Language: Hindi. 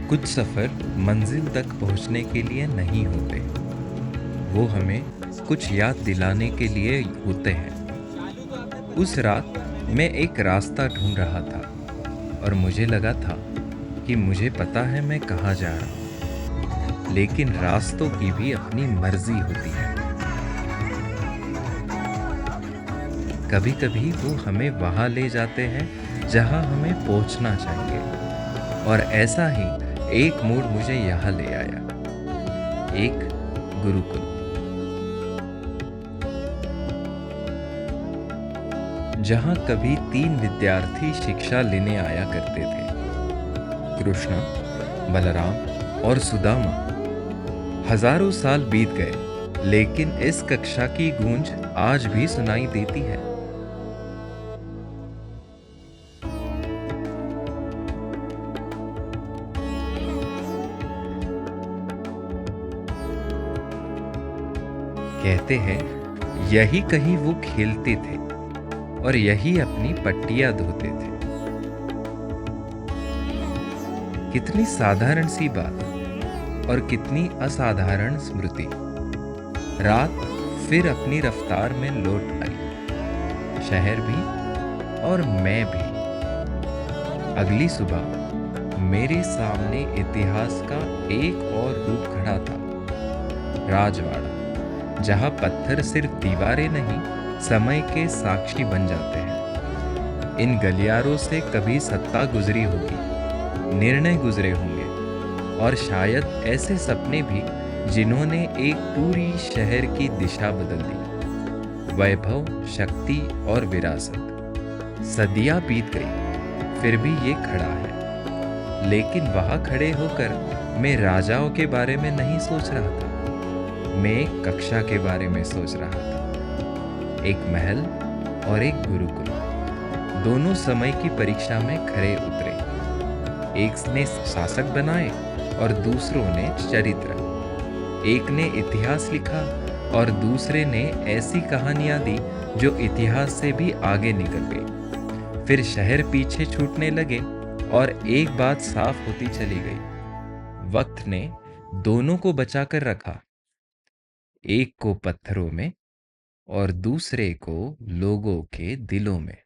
कुछ सफ़र मंजिल तक पहुंचने के लिए नहीं होते। वो हमें कुछ याद दिलाने के लिए होते हैं। उस रात मैं एक रास्ता ढूंढ रहा था और मुझे लगा था कि मुझे पता है मैं कहाँ जा रहा हूँ। लेकिन रास्तों की भी अपनी मर्जी होती है। कभी कभी वो हमें वहाँ ले जाते हैं जहाँ हमें पहुँचना चाहिए। और ऐसा ही एक मोड़ मुझे यहाँ ले आया। एक गुरुकुल। जहाँ कभी 3 विद्यार्थी शिक्षा लेने आया करते थे, कृष्ण, बलराम और सुदामा। हजारों साल बीत गए, लेकिन इस कक्षा की गूंज आज भी सुनाई देती है। कहते हैं यही कहीं वो खेलते थे और यही अपनी पट्टियां धोते थे। कितनी साधारण सी बात और कितनी असाधारण स्मृति। रात फिर अपनी रफ्तार में लौट आई, शहर भी और मैं भी। अगली सुबह मेरे सामने इतिहास का एक और रूप खड़ा था, राजवाड़ा, जहां पत्थर सिर्फ दीवारें नहीं, समय के साक्षी बन जाते हैं। इन गलियारों से कभी सत्ता गुजरी होगी, निर्णय गुजरे होंगे और शायद ऐसे सपने भी जिन्होंने एक पूरी शहर की दिशा बदल दी। वैभव, शक्ति और विरासत। सदियां बीत गई, फिर भी ये खड़ा है। लेकिन वहां खड़े होकर मैं राजाओं के बारे में नहीं सोच रहा था, मैं एक कक्षा के बारे में सोच रहा था। एक महल और एक गुरुकुल, दोनों समय की परीक्षा में खरे उतरे। एक ने शासक बनाए और दूसरों ने चरित्र। एक ने इतिहास लिखा और दूसरे ने ऐसी कहानियां दी जो इतिहास से भी आगे निकल गई। फिर शहर पीछे छूटने लगे और एक बात साफ होती चली गई, वक्त ने दोनों को बचाकर रखा, एक को पत्थरों में और दूसरे को लोगों के दिलों में।